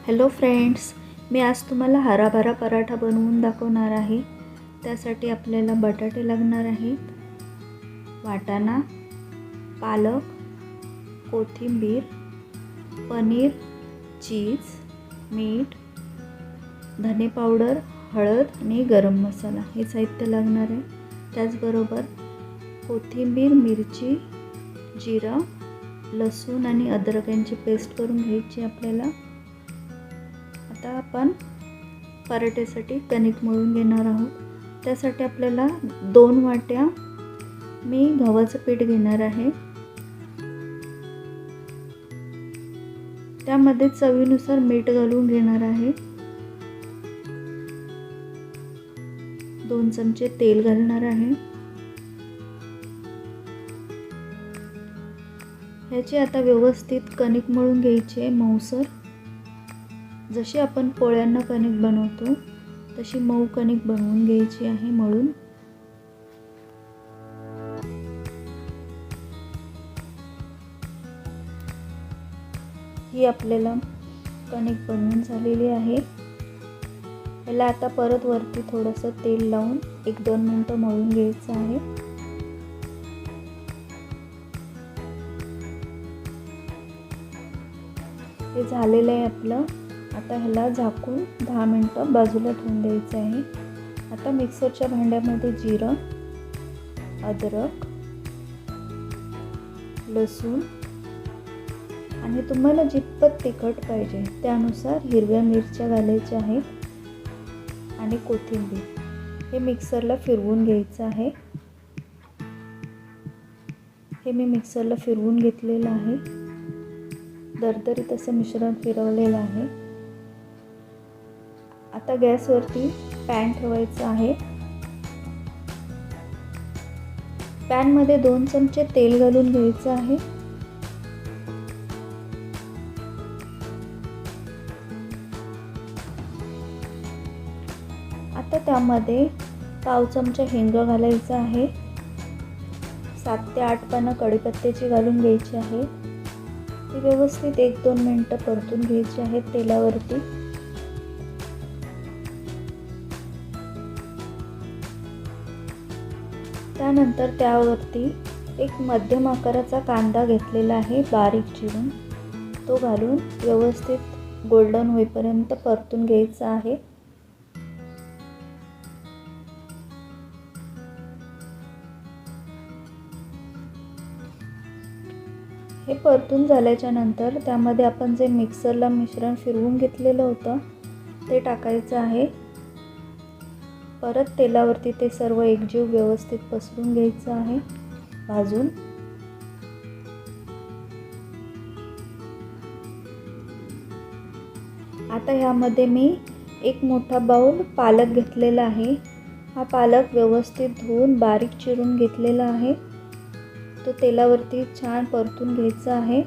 Hello friends, मी आज तुम्हाला हरा भरा पराठा बनवून दाखवणार आहे। त्यासाठी आपल्याला बटाटे लागणार आहेत, वाटाणा, पालक, कोथिंबीर, पनीर, चीज, मीठ, धने पावडर, हळद आणि गरम मसाला हे साहित्य लागणार आहे। त्याचबरोबर कोथिंबीर, मिरची, जिरा, लसूण आणि अद्रक यांची पेस्ट करून घ्यायची आपल्याला। आता आपण पराठ्यासाठी कणिक मळून घेणार आहोत। त्यासाठी आपल्याला 2 वाट्या मी गव्हाचं पीठ घेणार आहे। त्यामध्ये चवीनुसार मीठ घालून घेणार आहे। 2 चमचे तेल घालणार आहे। ह्याची आता व्यवस्थित कणिक मळून घ्यायची आहे, मऊसर। जशी आपण पोळ्यांना कणिक बनवतो तशी मऊ कणिक बनवून घ्यायची आहे मळून। ही आपल्याला कणिक बनवून झालेली आहे। याला आता परत वरती थोडंसं तेल लावून 1-2 मिनिटं मळून घ्यायचं आहे। हे झालेलं आहे आपलं। आता ह्याला झाकून 10 मिनिटं बाजूला ठेवून द्यायचं आहे। आता मिक्सरच्या भांड्यामध्ये जिरं, अद्रक, लसूण आणि तुम्हाला जितपत तिखट पाहिजे त्यानुसार हिरव्या मिरच्या घालायच्या आहेत आणि कोथिंबीर हे मिक्सरला फिरवून घ्यायचं आहे। हे मी मिक्सरला फिरवून घेतलेलं आहे। दरदरीत असं मिश्रण फिरवलेलं आहे। आता गॅसवरती पॅन ठेवायचा आहे। पॅनमध्ये 2 चमचे तेल घालून घ्यायचं आहे। आता त्यामध्ये पाव चमचा हिंग घालायचा आहे। 7 ते 8 पानं कढीपत्त्याची घालून घ्यायची आहे। ती व्यवस्थित 1-2 मिनिटं परतून घ्यायची आहेत तेलावरती। त्यानंतर त्यावरती एक मध्यम आकाराचा कांदा घेतलेला आहे बारीक चिरून, तो घालून व्यवस्थित गोल्डन होईपर्यंत परतून घ्यायचा आहे। हे परतून झाल्याच्या नंतर त्यामध्ये आपण जे मिक्सरला मिश्रण फिरवून घेतलेलं होतं ते टाकायचं आहे। परत तेलावरती ते सर्व एकजीव व्यवस्थित पसरून घ्यायचं आहे भाजून। आता ह्यामध्ये मी 1 मोठा बाउल पालक घेतलेला आहे। हा पालक व्यवस्थित धुवून बारीक चिरून घेतलेला आहे। तो तेलावरती छान परतून घ्यायचा आहे।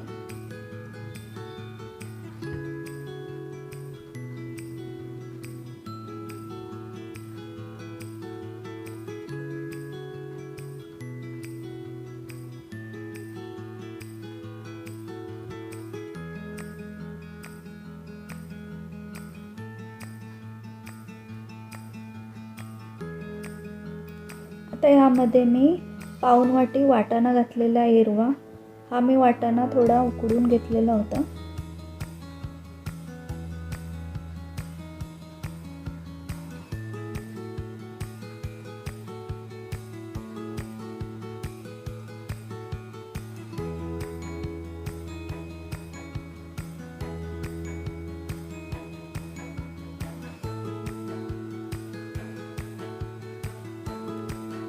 आता ह्यामध्ये मी पाऊण वाटी वाटाणा घातलेला आहे हिरवा। हा मी वाटाणा थोडा उकडून घेतलेला होता।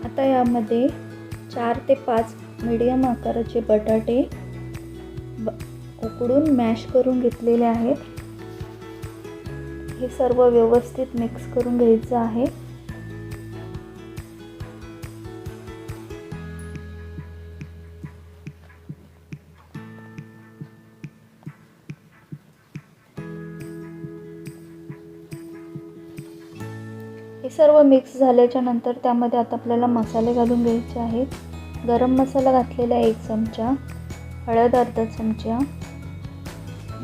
आता यामध्ये 4 ते 5 मीडियम आकाराचे बटाटे उकडून मॅश करून घेतलेले आहेत। हे सर्व व्यवस्थित मिक्स करून घ्यायचं आहे। हे सर्व मिक्स झाल्याच्या नंतर त्यामध्ये आता आपल्याला मसाले घालून घ्यायचे आहेत। गरम मसाला घातलेला 1 चमचा, हळद अर्धा चमचा,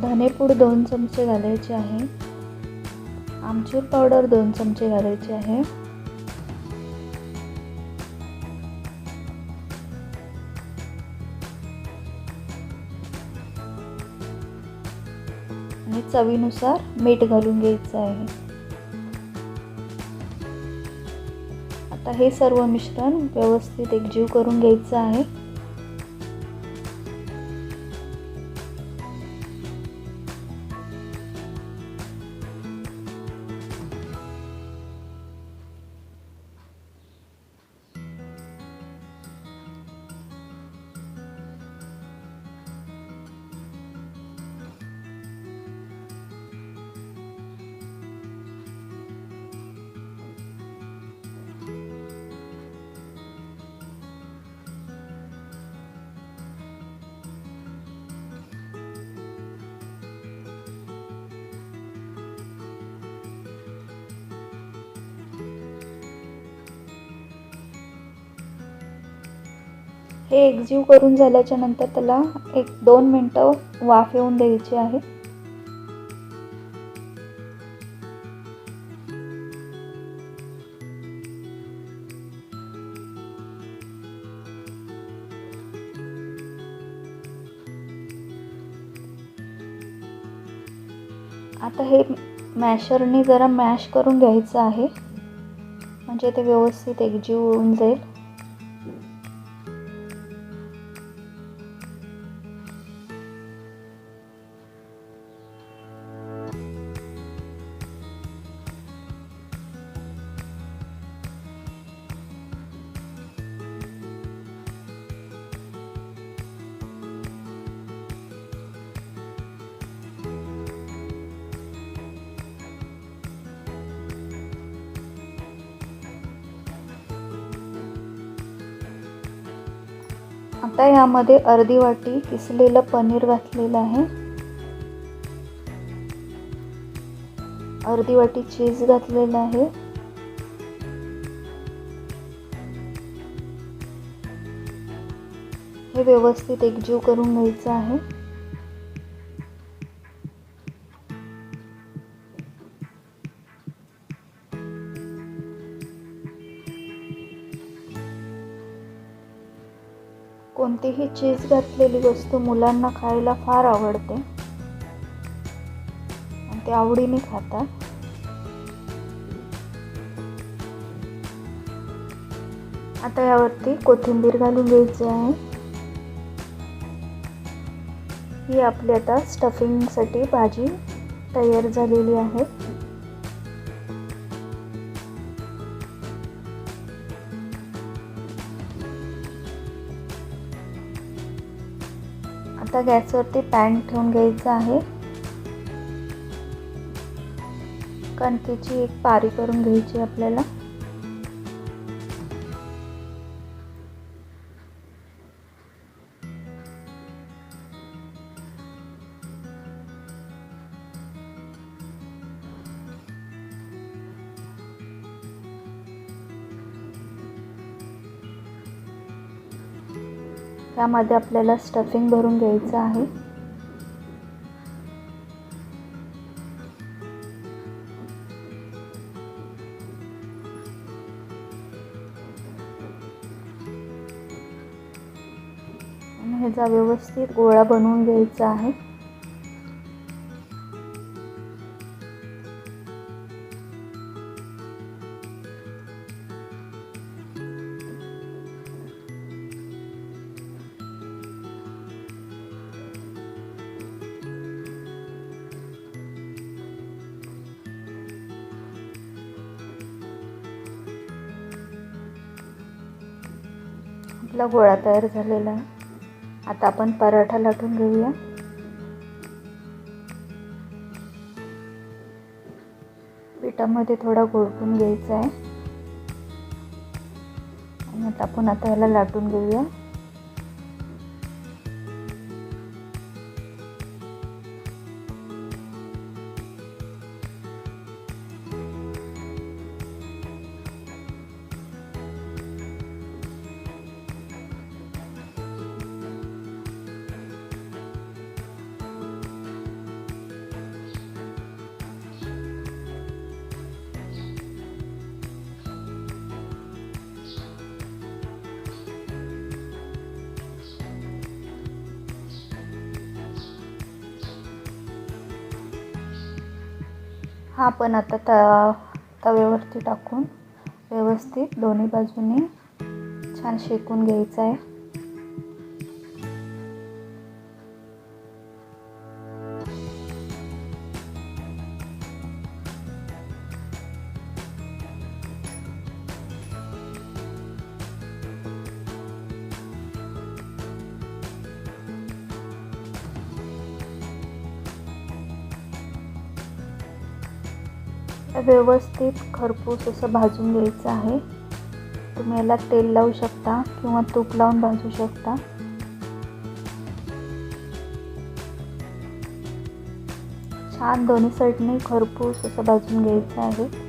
धनेपूड 2 चमचे घालायचे आहे. आमचूर पावडर 2 चमचे घालायचे आहे. आणि चवीनुसार मीठ घालून घ्यायचं आहे. आता हे सर्व मिश्रण व्यवस्थित एकजीव करून घ्यायचं आहे. हे एकजीव करून झाल्याच्या नंतर त्याला 1-2 मिनिटं वाफ येऊन द्यायची आहे. आता हे मॅशरने जरा मॅश करून घ्यायचं आहे, म्हणजे ते व्यवस्थित एकजीव होऊन जाईल. आता यामध्ये अर्धी वाटी किसलेलं पनीर घातलेलं आहे. अर्धी वाटी चीज घातलेलं आहे. हे व्यवस्थित एकजीव करून घ्यायचं आहे. कोणतीही चीज घातलेली वस्तू मुलांना खायला फार आवडते आणि ते आवडीने खातात. आता यावरती कोथिंबीर घालून घ्यायची आहे. ही आपली आता स्टफिंगसाठी भाजी तयार झालेली आहे. आता गॅसवरती पॅन ठेवून घ्यायचं आहे. कणकेची एक पारी करून घ्यायची आपल्याला. त्यामध्ये आपल्याला स्टफिंग भरून घ्यायचं आहे. आणि ह्याचा व्यवस्थित गोळा बनवून घ्यायचा आहे. आपला गोळा तयार झालेला आहे. आता आपण पराठा लाटून घेऊया. पिठामध्ये थोडा घोळवून घ्यायचा आहे आणि आता आपण याला लाटून घेऊया. हा आपण आता तव्यावरती टाकून व्यवस्थित दोन्ही बाजूने छान शेकून घ्यायचा आहे. व्यवस्थित खरपूस असं भाजून घ्यायचं आहे. तुम्ही याला तेल लावू शकता किंवा तूप लावून भाजू शकता. छान दोन्ही साईडने खरपूस असं भाजून घ्यायचं आहे.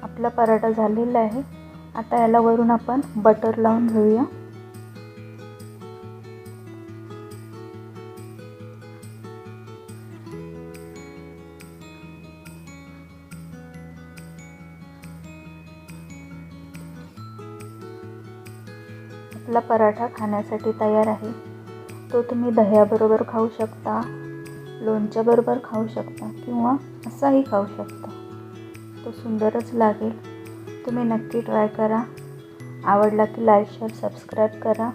आपला पराठा झालेला आहे. आता याला वरून आपण बटर लावून घेऊया. आपला पराठा खाण्यासाठी तयार आहे. तो तुम्ही दह्याबरोबर खाऊ शकता, लोणच्याबरोबर खाऊ शकता किंवा असाही खाऊ शकता. तो सुंदरच लागेल. तुम्ही नक्की ट्राय करा. आवडला की लाईक, शेअर, सबस्क्राईब करा.